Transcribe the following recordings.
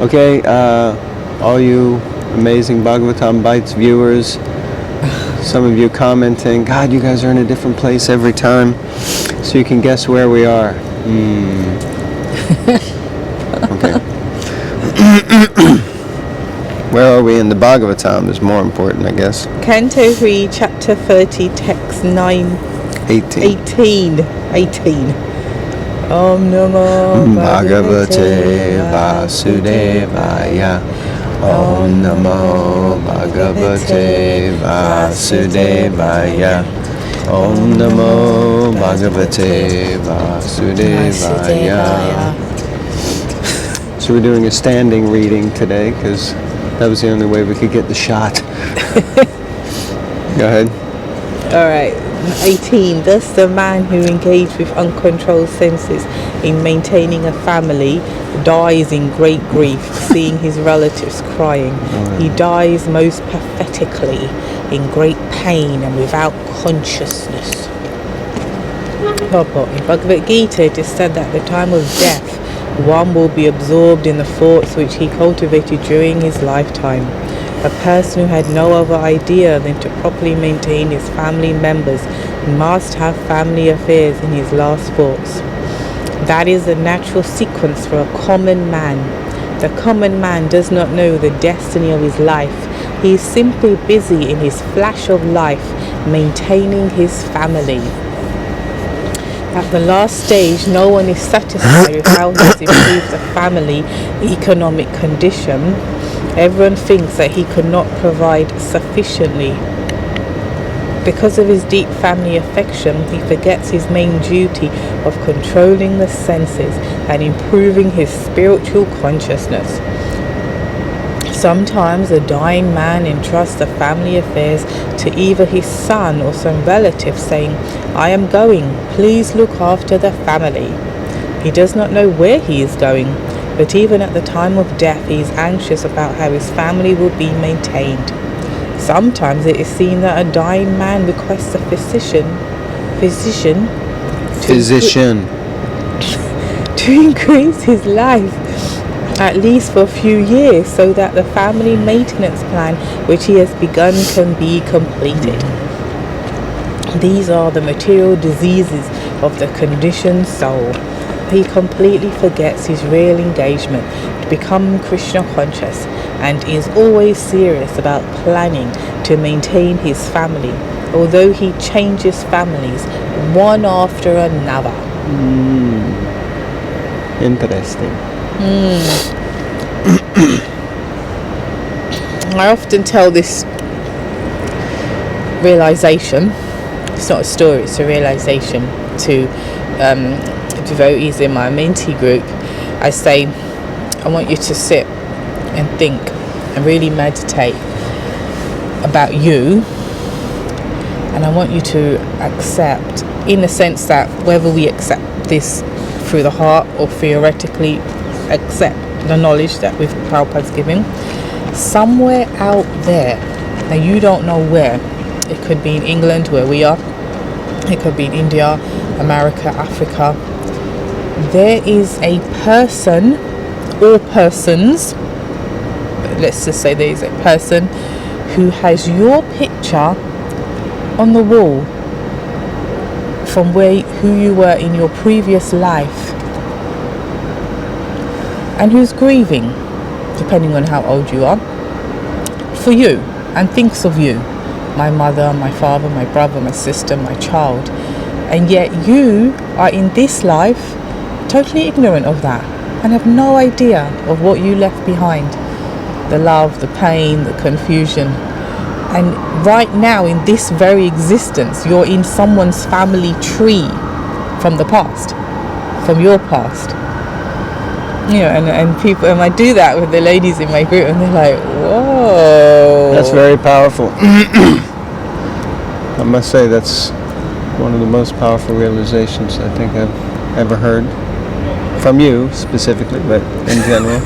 Okay, all you amazing Bhagavatam Bites viewers, some of you commenting, God, you guys are in a different place every time, so you can guess where we are. Okay. Where are we in the Bhagavatam is more important, I guess. Canto 3, Chapter 30, Text 18. Om Namo Bhagavate Vasudevaya. Om Namo Bhagavate Vasudevaya. Om Namo Bhagavate Vasudevaya. So we're doing a standing reading today because that was the only way we could get the shot. Go ahead. Alright, 18. Thus the man who engaged with uncontrolled senses in maintaining a family dies in great grief, seeing his relatives crying. He dies most pathetically, in great pain and without consciousness. In Bhagavad Gita it is said that at the time of death, one will be absorbed in the thoughts which he cultivated during his lifetime. A person who had no other idea than to properly maintain his family members must have family affairs in his last thoughts. That is the natural sequence for a common man. The common man does not know the destiny of his life. He is simply busy in his flash of life maintaining his family. At the last stage, no one is satisfied with how he has improved the family economic condition. Everyone thinks that he could not provide sufficiently. Because of his deep family affection, he forgets his main duty of controlling the senses and improving his spiritual consciousness. Sometimes a dying man entrusts the family affairs to either his son or some relative, saying, I am going, please look after the family. He does not know where he is going, but even at the time of death he is anxious about how his family will be maintained. Sometimes it is seen that a dying man requests a physician to increase his life, at least for a few years, so that the family maintenance plan which he has begun can be completed. These are the material diseases of the conditioned soul. He completely forgets his real engagement to become Krishna conscious and is always serious about planning to maintain his family, although he changes families one after another. Interesting. I often tell this realization, it's not a story, it's a realization, to devotees in my mentee group. I say, I want you to sit and think and really meditate about you, and I want you to accept, in the sense that whether we accept this through the heart or theoretically accept the knowledge that with Prabhupada's giving, somewhere out there, now you don't know where, it could be in England where we are, it could be in India, America, Africa, there is a person or persons, let's just say there is a person who has your picture on the wall from who you were in your previous life, and who's grieving, depending on how old you are, for you, and thinks of you, my mother, my father, my brother, my sister, my child, and yet you are in this life totally ignorant of that and have no idea of what you left behind, the love, the pain, the confusion. And right now in this very existence, you're in someone's family tree from the past, from your past. You know, and people, and I do that with the ladies in my group, and they're like, whoa. That's very powerful. I must say that's one of the most powerful realizations I think I've ever heard. From you specifically, but in general.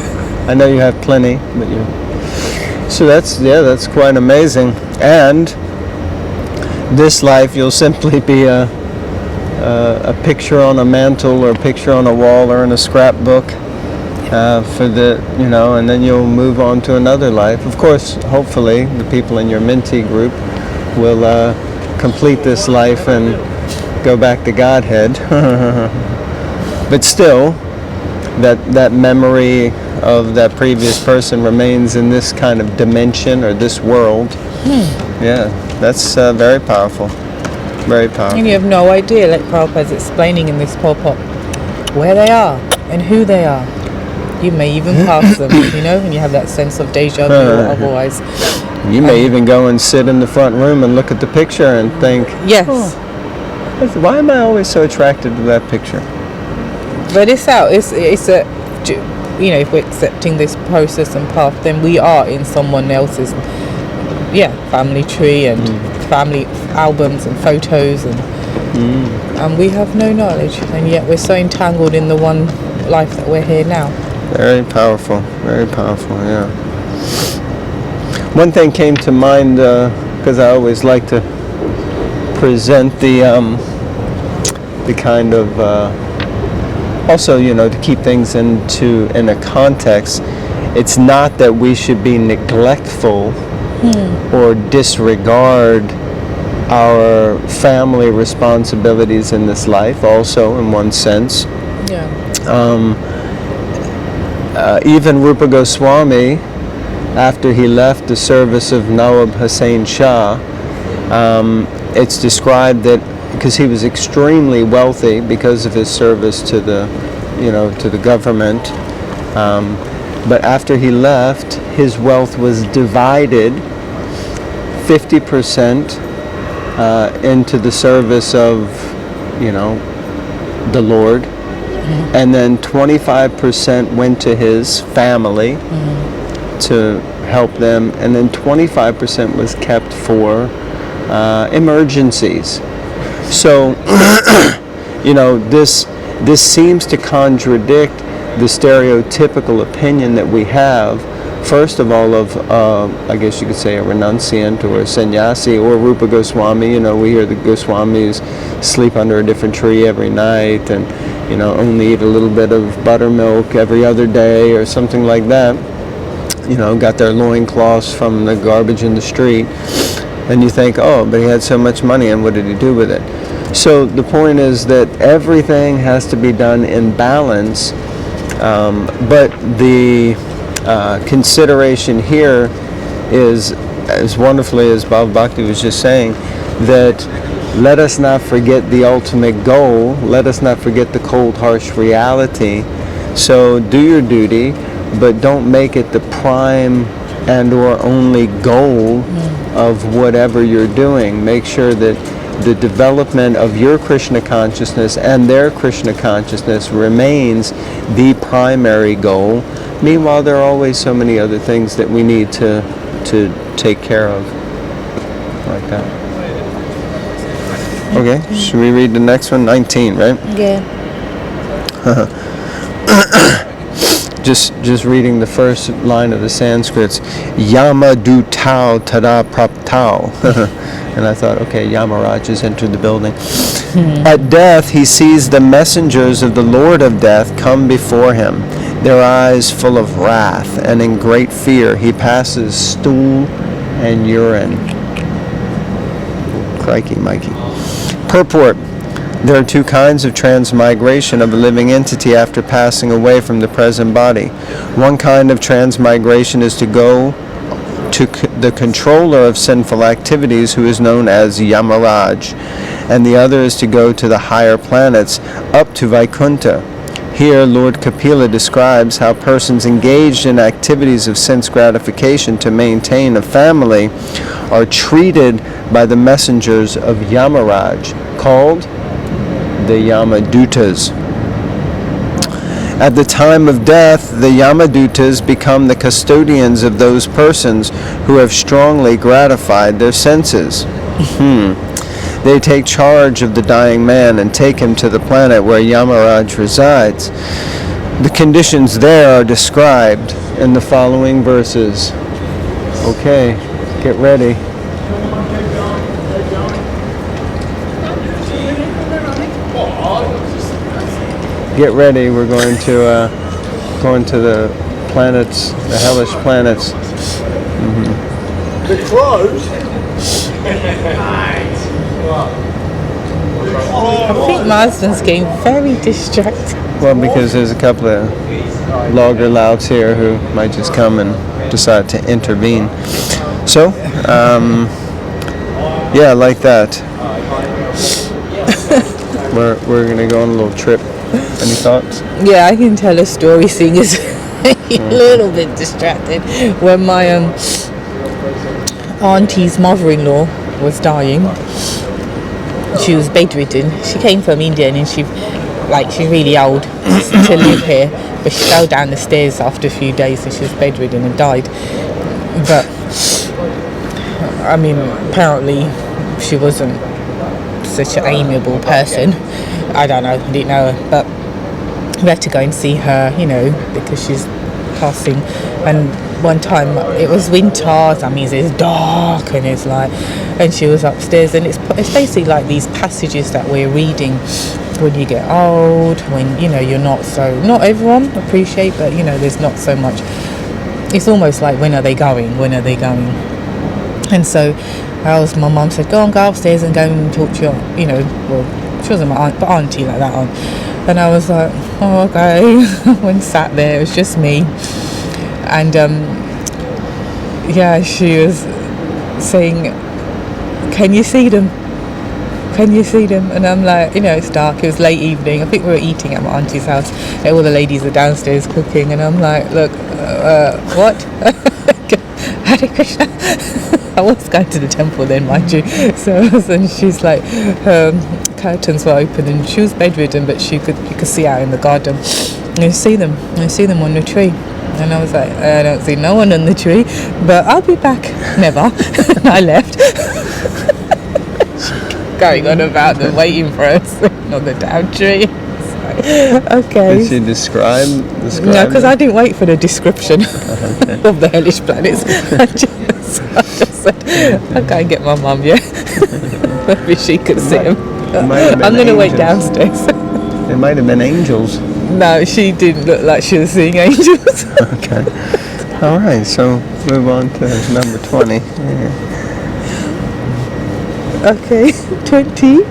I know you have plenty, but you... So that's quite amazing. And this life you'll simply be a picture on a mantle or a picture on a wall or in a scrapbook. for the, and then you'll move on to another life. Of course, hopefully, the people in your mentee group will complete this life and go back to Godhead. But still, that memory of that previous person remains in this kind of dimension or this world. Yeah, that's very powerful. Very powerful. And you have no idea, like Prabhupada's explaining in this purport, where they are and who they are. You may even pass them, and you have that sense of deja vu or otherwise. You may even go and sit in the front room and look at the picture and think, yes. Why am I always so attracted to that picture? But it's a, if we're accepting this process and path, then we are in someone else's, family tree and family albums and photos, and we have no knowledge, and yet we're so entangled in the one life that we're here now. Very powerful, yeah. One thing came to mind, because I always like to present the kind of, also, to keep things in a context. It's not that we should be neglectful or disregard our family responsibilities in this life, also in one sense. Yeah. Even Rupa Goswami, after he left the service of Nawab Hussain Shah, it's described that because he was extremely wealthy because of his service to the, to the government, but after he left, his wealth was divided 50% into the service of, the Lord, and then 25% went to his family to help them, and then 25% was kept for emergencies. So, this seems to contradict the stereotypical opinion that we have, first of all, of, I guess you could say, a renunciant or a sannyasi or Rupa Goswami. We hear the Goswamis sleep under a different tree every night and, only eat a little bit of buttermilk every other day or something like that. Got their loincloths from the garbage in the street. And you think, oh, but he had so much money, and what did he do with it? So the point is that everything has to be done in balance, but the consideration here is, as wonderfully as Bhava Bhakti was just saying, that let us not forget the ultimate goal, let us not forget the cold, harsh reality. So do your duty, but don't make it the prime and or only goal of whatever you're doing. Make sure that the development of your Krishna consciousness and their Krishna consciousness remains the primary goal. Meanwhile, there are always so many other things that we need to take care of, like that. Okay, should we read the next one? 19, right? Yeah. Just reading the first line of the Sanskrits, Yama dutau tada praptau. And I thought, okay, Yamaraj has entered the building. At death, he sees the messengers of the Lord of Death come before him, their eyes full of wrath, and in great fear he passes stool and urine. Crikey, Mikey. Purport. There are two kinds of transmigration of a living entity after passing away from the present body. One kind of transmigration is to go to the controller of sinful activities, who is known as Yamaraj, and the other is to go to the higher planets, up to Vaikuntha. Here, Lord Kapila describes how persons engaged in activities of sense gratification to maintain a family are treated by the messengers of Yamaraj, called the Yamadutas. At the time of death, the Yamadutas become the custodians of those persons who have strongly gratified their senses. They take charge of the dying man and take him to the planet where Yamaraj resides. The conditions there are described in the following verses. Okay, get ready. Get ready, we're going to Going to the planets, the hellish planets. The clothes. I think my husband's getting very distracted. Well, because there's a couple of logger louts here who might just come and decide to intervene. So, yeah, like that. We're gonna go on a little trip. Any thoughts? Yeah, I can tell a story seeing as a little bit distracted. When my auntie's mother-in-law was dying, she was bedridden. She came from India and she's really old to live here, but she fell down the stairs after a few days and she was bedridden and died. But I mean, apparently she wasn't such an amiable person. I don't know, didn't know her, but we had to go and see her, you know, because she's passing. And one time it was winter, that means it's dark and it's like, and she was upstairs, and it's basically like these passages that we're reading when you get old, when, you know, you're not everyone appreciate, but, you know, there's not so much. It's almost like, when are they going? And so my mum said, go upstairs and go and talk to your, you know, well, she wasn't my aunt, but auntie like that aunt. And I was like, oh, okay. When sat there, it was just me. And yeah, she was saying, can you see them? And I'm like, you know, it's dark, it was late evening, I think we were eating at my auntie's house, and all the ladies are downstairs cooking, and I'm like, look, what? Hare Krishna. I was going to the temple then, mind you. So, and she's like, curtains were open and she was bedridden, but you could see out in the garden. And I see them on the tree. And I was like, I don't see no one on the tree, but I'll be back. Never. And I left. Going on about them waiting for us on the damn tree. Okay. Did she describe No, because I didn't wait for the description of the hellish planets. I just said, I'll go and get my mum, yeah? Maybe she could see him. I'm going to wait downstairs. It might have been angels. No, she didn't look like she was seeing angels. Okay. All right, so move on to number 20. Yeah. Okay, 20.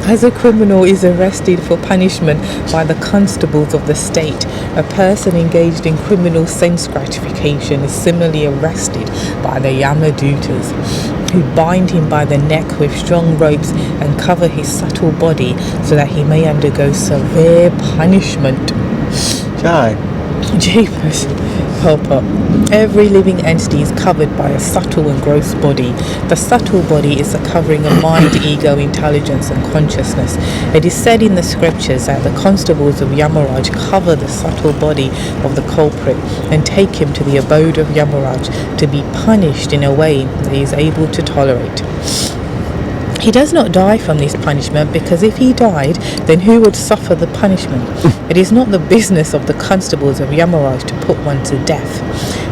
As a criminal is arrested for punishment by the constables of the state, a person engaged in criminal sense gratification is similarly arrested by the Yamadutas, who bind him by the neck with strong ropes and cover his subtle body so that he may undergo severe punishment. Jai. Jeepers. Purport. Every living entity is covered by a subtle and gross body. The subtle body is the covering of mind, ego, intelligence and consciousness. It is said in the scriptures that the constables of Yamaraj cover the subtle body of the culprit and take him to the abode of Yamaraj to be punished in a way that he is able to tolerate. He does not die from this punishment, because if he died, then who would suffer the punishment? It is not the business of the constables of Yamaraj to put one to death.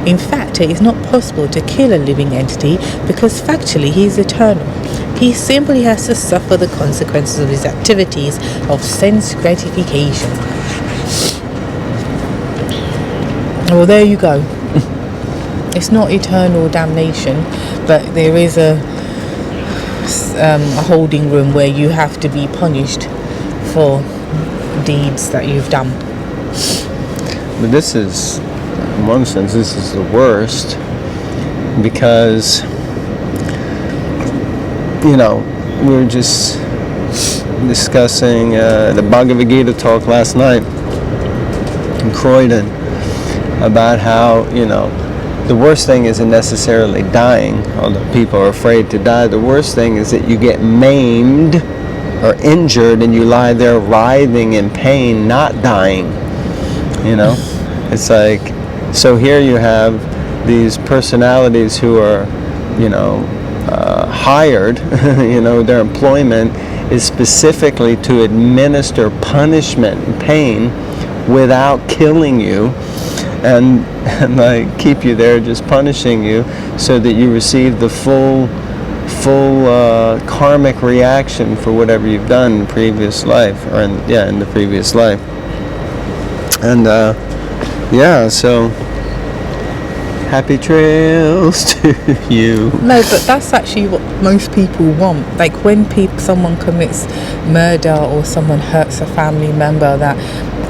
In fact, it is not possible to kill a living entity, because factually he is eternal. He simply has to suffer the consequences of his activities of sense gratification. Well, there you go. It's not eternal damnation, but there is a holding room where you have to be punished for deeds that you've done. But this is, in one sense, this is the worst, because, you know, we were just discussing the Bhagavad Gita talk last night in Croydon about how, you know, the worst thing isn't necessarily dying, although people are afraid to die. The worst thing is that you get maimed or injured and you lie there writhing in pain, not dying. You know? It's like, so here you have these personalities who are, you know, hired, you know, their employment is specifically to administer punishment and pain without killing you. And like keep you there just punishing you so that you receive the full karmic reaction for whatever you've done in the previous life, or in the previous life. And yeah, so happy trails to you. No, but that's actually what most people want. Like when someone commits murder or someone hurts a family member,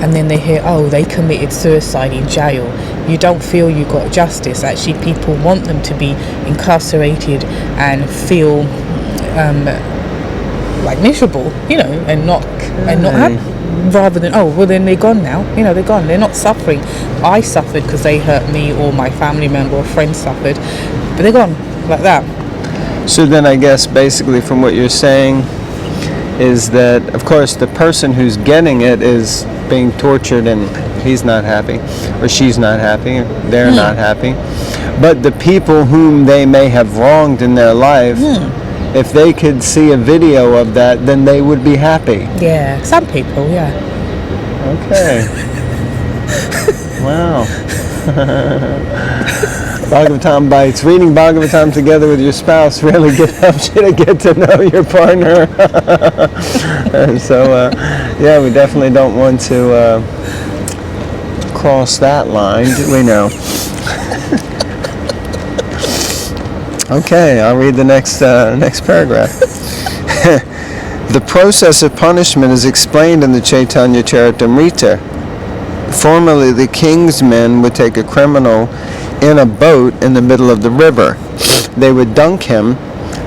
and then they hear, oh, they committed suicide in jail. You don't feel you got justice. Actually, people want them to be incarcerated and feel like miserable, and not happy. Rather than, oh, well, then they're gone now. They're gone. They're not suffering. I suffered because they hurt me, or my family member or friend suffered, but they're gone like that. So then I guess basically from what you're saying is that, of course, the person who's getting it is being tortured and he's not happy, or she's not happy, they're not happy. But the people whom they may have wronged in their life, if they could see a video of that, then they would be happy. Yeah, some people, yeah. Okay. Wow. Bhagavatam Bites. Reading Bhagavatam together with your spouse really helps you to get to know your partner. And so, yeah, we definitely don't want to cross that line, do we know? Okay, I'll read the next paragraph. The process of punishment is explained in the Chaitanya Charitamrita. Formerly, the king's men would take a criminal in a boat in the middle of the river. They would dunk him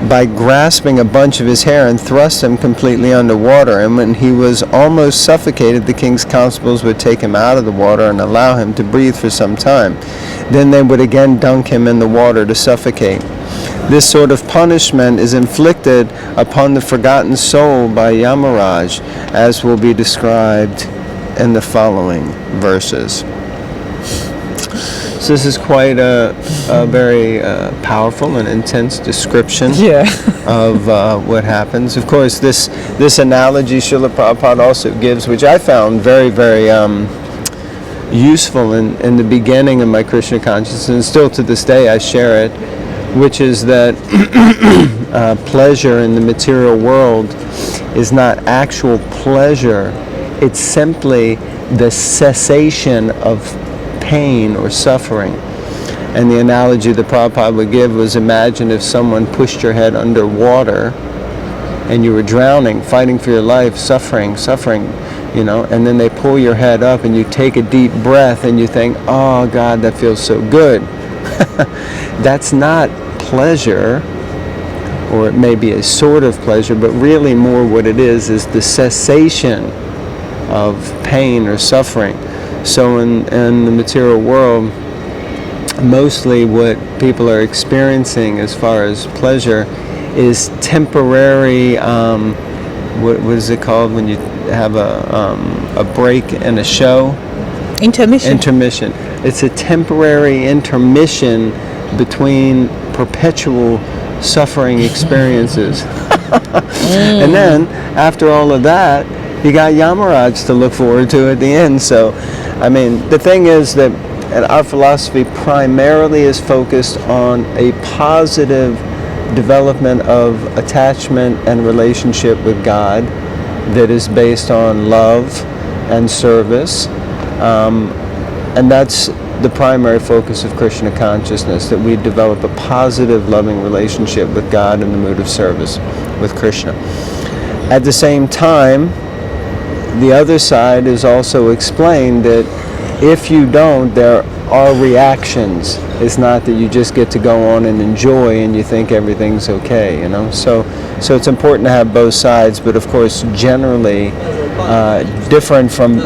by grasping a bunch of his hair and thrust him completely underwater. And when he was almost suffocated, the king's constables would take him out of the water and allow him to breathe for some time. Then they would again dunk him in the water to suffocate. This sort of punishment is inflicted upon the forgotten soul by Yamaraj, as will be described in the following verses. So this is quite a very powerful and intense description of what happens. Of course, this analogy Srila Prabhupada also gives, which I found very, very useful in the beginning of my Krishna consciousness, and still to this day I share it, which is that pleasure in the material world is not actual pleasure. It's simply the cessation of pain or suffering. And the analogy that Prabhupada would give was, imagine if someone pushed your head underwater and you were drowning, fighting for your life, suffering, and then they pull your head up and you take a deep breath and you think, oh God, that feels so good. That's not pleasure, or it may be a sort of pleasure, but really more what it is the cessation of pain or suffering. So in the material world, mostly what people are experiencing as far as pleasure is temporary, what is it called when you have a break in a show? Intermission. It's a temporary intermission between perpetual suffering experiences. And then, after all of that, you got Yamaraj to look forward to at the end. So, I mean, the thing is that our philosophy primarily is focused on a positive development of attachment and relationship with God that is based on love and service. And that's the primary focus of Krishna consciousness, that we develop a positive, loving relationship with God in the mood of service with Krishna. At the same time, the other side is also explained that if you don't, there are reactions. It's not that you just get to go on and enjoy and you think everything's okay, So it's important to have both sides, but of course, generally different from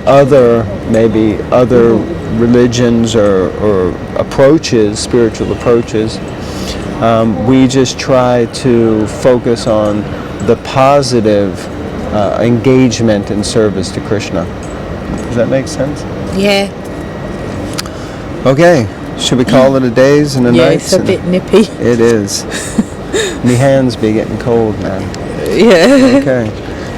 other religions or approaches, spiritual approaches. We just try to focus on the positive engagement and service to Krishna. Does that make sense? Yeah. Okay, should we call it a days and a nights? Yeah, it's a bit nippy. It is. Me hands be getting cold, man. Yeah. Okay.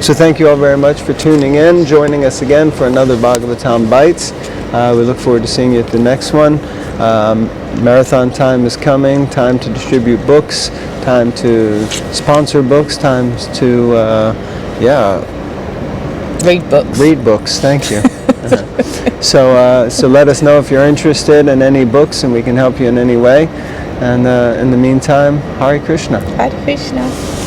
So thank you all very much for tuning in, joining us again for another Bhagavatam Bites. We look forward to seeing you at the next one. Marathon time is coming, time to distribute books, time to sponsor books, time to, Read books. Read books, thank you. So let us know if you're interested in any books, and we can help you in any way. And in the meantime, Hare Krishna. Hare Krishna.